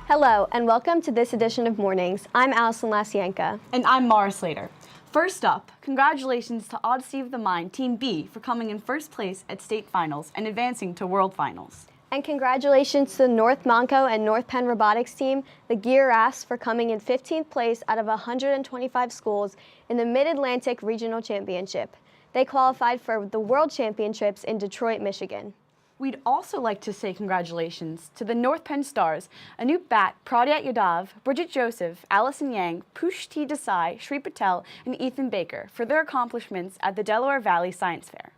Hello, and welcome to this edition of Mornings. I'm Allison Lasienka. And I'm Mara Slater. First up, congratulations to Odyssey of the Mind, Team B, for coming in first place at state finals and advancing to world finals. And congratulations to the North Monco and North Penn Robotics team, the Gear-Ass, for coming in 15th place out of 125 schools in the Mid-Atlantic Regional Championship. They qualified for the World Championships in Detroit, Michigan. We'd also like to say congratulations to the North Penn Stars, Anoop Bhatt, Pradyat Yadav, Bridget Joseph, Allison Yang, Push T. Desai, Shri Patel, and Ethan Baker for their accomplishments at the Delaware Valley Science Fair.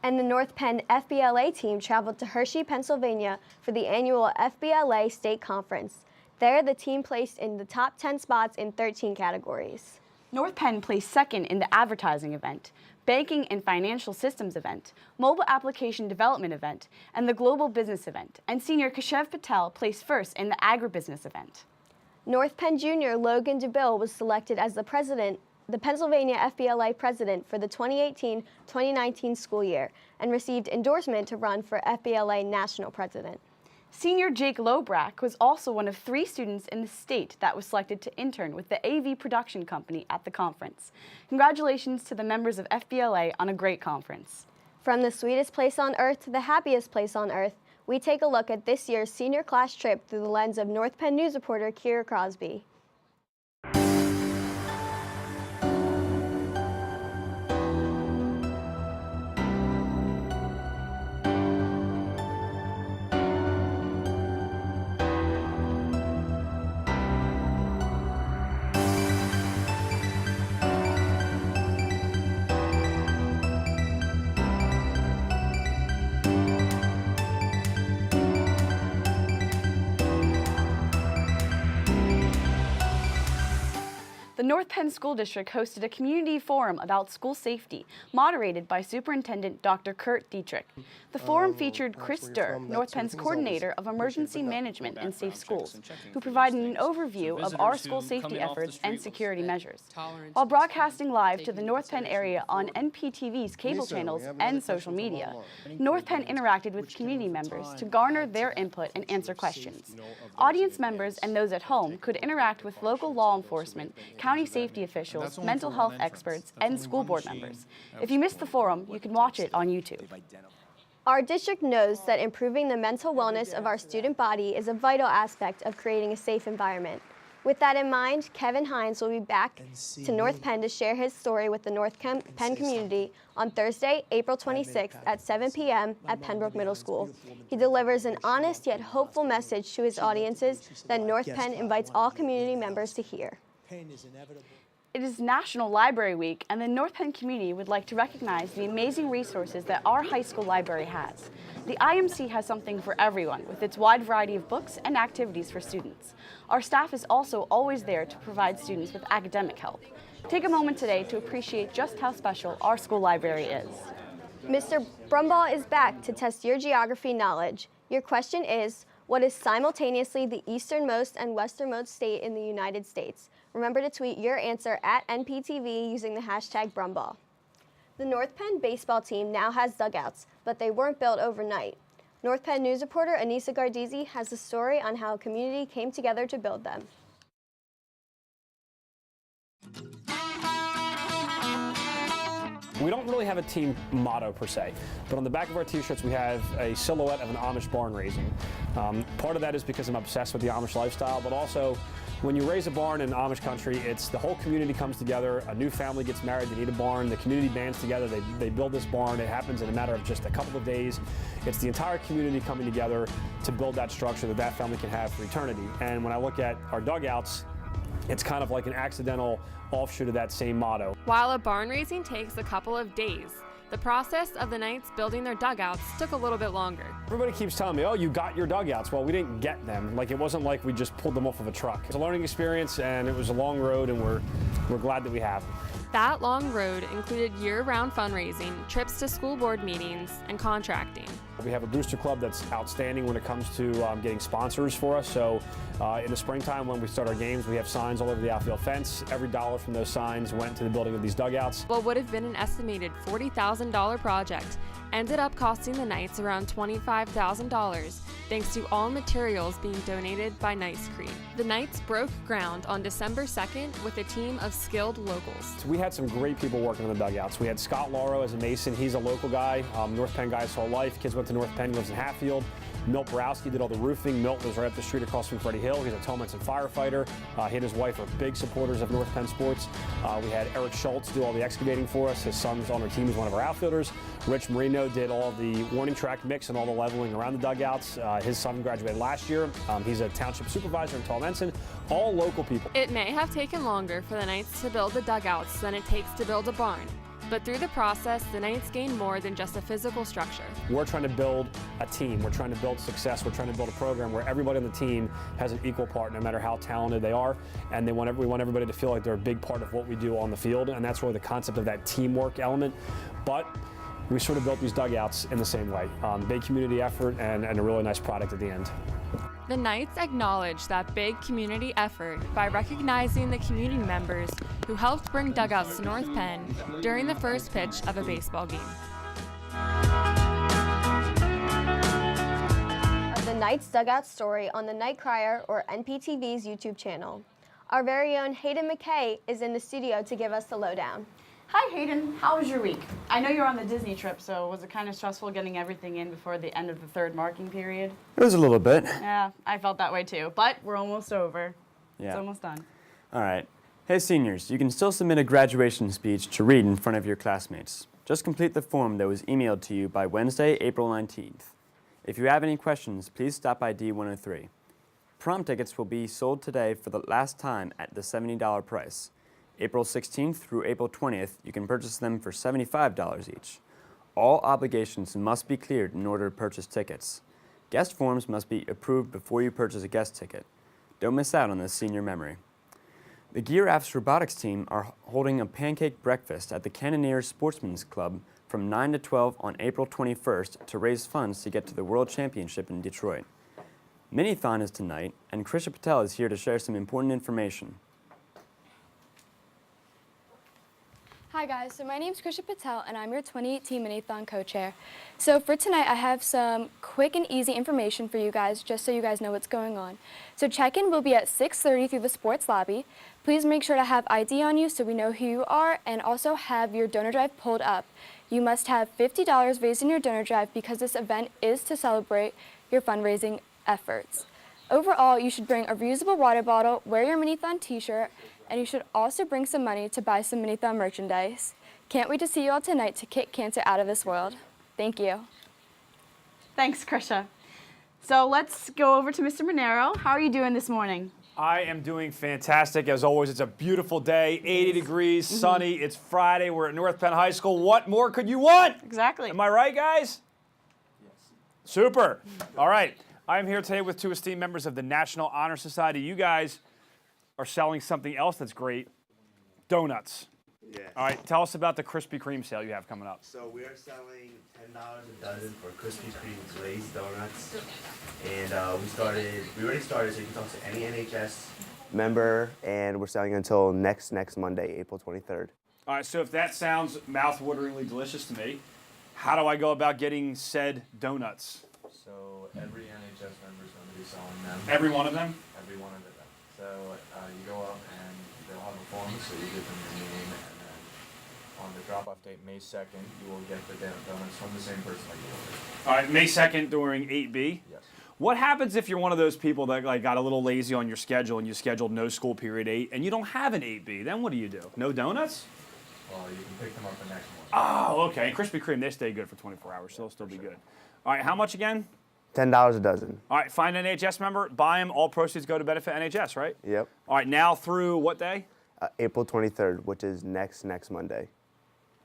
And the North Penn FBLA team traveled to Hershey, Pennsylvania for the annual FBLA State Conference. There, the team placed in the top 10 spots in 13 categories. North Penn placed second in the advertising event, banking and financial systems event, mobile application development event, and the global business event, and senior Kashev Patel placed first in the agribusiness event. North Penn Junior Logan DeBill was selected as the Pennsylvania FBLA president for the 2018-2019 school year and received endorsement to run for FBLA national president. Senior Jake Lobrack was also one of 3 students in the state that was selected to intern with the AV production company at the conference. Congratulations to the members of FBLA on a great conference. From the sweetest place on earth to the happiest place on earth, we take a look at this year's senior class trip through the lens of North Penn News reporter Kira Crosby. The North Penn School District hosted a community forum about school safety, moderated by Superintendent Dr. Kurt Dietrich. The forum featured Chris Durr, North Penn's coordinator of emergency management and safe schools, who provided an overview of our school safety efforts and security measures. While broadcasting live to the North Penn area on NPTV's cable channels and social media, North Penn interacted with community members to garner their input and answer questions. Audience members and those at home could interact with local law enforcement, county safety officials, mental health experts, and school board members. If you missed the forum, you can watch it on YouTube. Our district knows that improving the mental wellness of our student body is a vital aspect of creating a safe environment. With that in mind, Kevin Hines will be back to North Penn to share his story with the North Penn community on Thursday, April 26th at 7 p.m. at Pembroke Middle School. He delivers an honest yet hopeful message to his audiences that North Penn invites all community members to hear. It is National Library Week, and the North Penn community would like to recognize the amazing resources that our high school library has. The IMC has something for everyone with its wide variety of books and activities for students. Our staff is also always there to provide students with academic help. Take a moment today to appreciate just how special our school library is. Mr. Brumbaugh is back to test your geography knowledge. Your question is, what is simultaneously the easternmost and westernmost state in the United States? Remember to tweet your answer at NPTV using the hashtag Brumbaugh. The North Penn baseball team now has dugouts, but they weren't built overnight. North Penn News reporter Anissa Gardizi has a story on how a community came together to build them. We don't really have a team motto per se, but on the back of our t-shirts we have a silhouette of an Amish barn raising. Part of that is because I'm obsessed with the Amish lifestyle, but also when you raise a barn in Amish country, it's the whole community comes together, a new family gets married, they need a barn, the community bands together, they build this barn, it happens in a matter of just a couple of days. It's the entire community coming together to build that structure that that family can have for eternity. And when I look at our dugouts, it's kind of like an accidental offshoot of that same motto. While a barn raising takes a couple of days, the process of the Knights building their dugouts took a little bit longer. Everybody keeps telling me, oh, you got your dugouts. Well, we didn't get them. Like, it wasn't like we just pulled them off of a truck. It was a learning experience, and it was a long road, and we're glad that we have them. That long road included year-round fundraising, trips to school board meetings, and contracting. We have a booster club that's outstanding when it comes to getting sponsors for us. So in the springtime when we start our games, we have signs all over the outfield fence. Every dollar from those signs went to the building of these dugouts. What would have been an estimated $40,000 project ended up costing the Knights around $25,000 thanks to all materials being donated by Knights Creek. The Knights broke ground on December 2nd with a team of skilled locals. So we had some great people working on the dugouts. We had Scott Lauro as a mason. He's a local guy, North Penn guy his whole life. Kids went to North Penn, he lives in Hatfield. Milt Borowski did all the roofing. Milt was right up the street across from Freddie Hill. He's a Tomlinson firefighter. He and his wife are big supporters of North Penn sports. We had Eric Schultz do all the excavating for us. His son's on our team. He's one of our outfielders. Rich Marino did all the warning track mix and all the leveling around the dugouts. His son graduated last year. He's a township supervisor in Tomlinson. All local people. It may have taken longer for the Knights to build the dugouts than it takes to build a barn. But through the process, the Knights gained more than just a physical structure. We're trying to build a team. We're trying to build success. We're trying to build a program where everybody on the team has an equal part, no matter how talented they are. And we want everybody to feel like they're a big part of what we do on the field. And that's really the concept of that teamwork element. But we sort of built these dugouts in the same way. Big community effort and a really nice product at the end. The Knights acknowledged that big community effort by recognizing the community members who helped bring dugouts to North Penn during the first pitch of a baseball game. Of the Knights dugout story on the Night Crier or NPTV's YouTube channel. Our very own Hayden McKay is in the studio to give us the lowdown. Hi Hayden, how was your week? I know you're on the Disney trip, so was it kind of stressful getting everything in before the end of the third marking period? It was a little bit. Yeah, I felt that way too, but we're almost over. Yeah. It's almost done. All right. Hey seniors, you can still submit a graduation speech to read in front of your classmates. Just complete the form that was emailed to you by Wednesday, April 19th. If you have any questions, please stop by D103. Prom tickets will be sold today for the last time at the $70 price. April 16th through April 20th, you can purchase them for $75 each. All obligations must be cleared in order to purchase tickets. Guest forms must be approved before you purchase a guest ticket. Don't miss out on this senior memory. The Giraffes robotics team are holding a pancake breakfast at the Cannoneers Sportsman's Club from 9 to 12 on April 21st to raise funds to get to the World Championship in Detroit. Minithon is tonight, and Krisha Patel is here to share some important information. Hi guys, so my name is Krisha Patel and I'm your 2018 Minithon co-chair. So for tonight I have some quick and easy information for you guys just so you guys know what's going on. So check-in will be at 6:30 through the sports lobby. Please make sure to have ID on you so we know who you are and also have your donor drive pulled up. You must have $50 raised in your donor drive because this event is to celebrate your fundraising efforts. Overall, you should bring a reusable water bottle, wear your Minithon t-shirt, and you should also bring some money to buy some Minithon merchandise. Can't wait to see you all tonight to kick cancer out of this world. Thank you. Thanks, Krisha. So let's go over to Mr. Monero. How are you doing this morning? I am doing fantastic. As always, it's a beautiful day, 80 degrees, sunny. It's Friday. We're at North Penn High School. What more could you want? Exactly. Am I right, guys? Yes. Super. All right. I'm here today with two esteemed members of the National Honor Society. You guys are selling something else that's great, donuts. Yes. All right, tell us about the Krispy Kreme sale you have coming up. So we are selling $10 a dozen for Krispy Kreme glazed donuts, and we already started. So you can talk to any NHS member, and we're selling until next Monday, April 23rd. All right, so if that sounds mouth-wateringly delicious to me, how do I go about getting said donuts? So every NHS member is going to be selling them. Every one of them? Every one of them. So you go up and they'll have a form, so you give them your name, and then on the drop-off date, May 2nd, you will get the donuts from the same person like you ordered. All right, May 2nd during 8B? Yes. What happens if you're one of those people that got a little lazy on your schedule and you scheduled no school period 8 and you don't have an 8B? Then what do you do? No donuts? Well, you can pick them up the next morning. Oh, okay. Krispy Kreme, they stay good for 24 hours, so they'll still be good. All right, how much again? $10 a dozen. All right, find an NHS member, buy them, all proceeds go to benefit NHS, right? Yep. All right, now through what day? April 23rd, which is next Monday.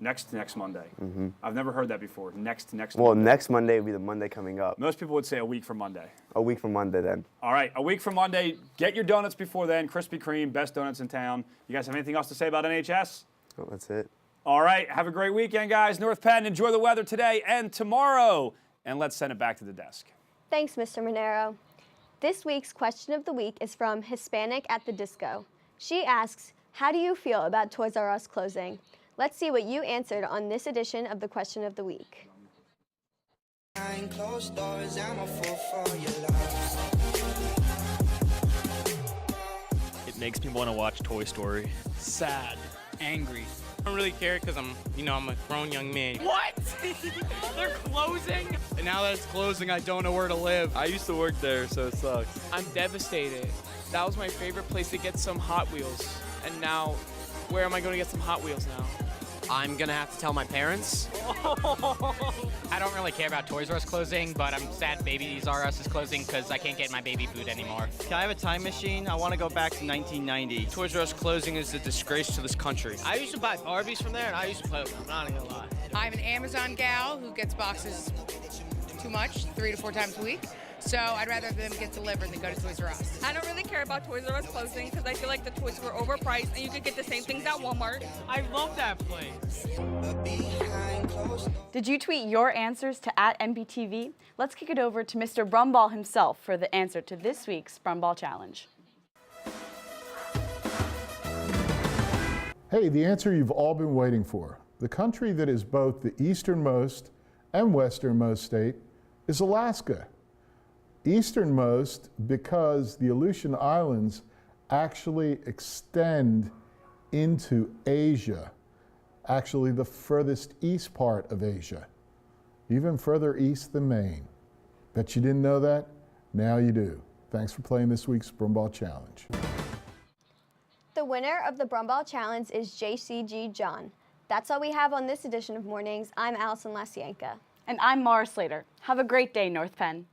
Next Monday. Mm-hmm. I've never heard that before. Next Well, Monday. next Monday will be the Monday coming up. Most people would say a week from Monday. A week from Monday then. All right, a week from Monday. Get your donuts before then. Krispy Kreme, best donuts in town. You guys have anything else to say about NHS? Oh, that's it. All right, have a great weekend, guys. North Penn, enjoy the weather today and tomorrow. And let's send it back to the desk. Thanks, Mr. Monero. This week's question of the week is from Hispanic at the Disco. She asks, how do you feel about Toys R Us closing? Let's see what you answered on this edition of the question of the week. Behind closed doors, I'm a fool for your love. It makes me want to watch Toy Story. Sad, angry. I don't really care because I'm a grown young man. What? They're closing? And now that it's closing, I don't know where to live. I used to work there, so it sucks. I'm devastated. That was my favorite place to get some Hot Wheels. And now, where am I going to get some Hot Wheels now? I'm gonna have to tell my parents. I don't really care about Toys R Us closing, but I'm sad Babies R Us is closing because I can't get my baby food anymore. Can I have a time machine? I want to go back to 1990. Toys R Us closing is a disgrace to this country. I used to buy Barbies from there, and I used to play with them. I'm not gonna lie. I'm an Amazon gal who gets boxes too much, 3 to 4 times a week. So I'd rather them get delivered than go to Toys R Us. I don't really care about Toys R Us closing because I feel like the toys were overpriced and you could get the same things at Walmart. I love that place. Did you tweet your answers to @NPTV? Let's kick it over to Mr. Brumball himself for the answer to this week's Brumball Challenge. Hey, the answer you've all been waiting for. The country that is both the easternmost and westernmost state is Alaska. Easternmost because the Aleutian Islands actually extend into Asia, actually the furthest east part of Asia, even further east than Maine. Bet you didn't know that? Now you do. Thanks for playing this week's Brumball Challenge. The winner of the Brumball Challenge is JCG John. That's all we have on this edition of Mornings. I'm Allison Lasienka. And I'm Mara Slater. Have a great day, North Penn.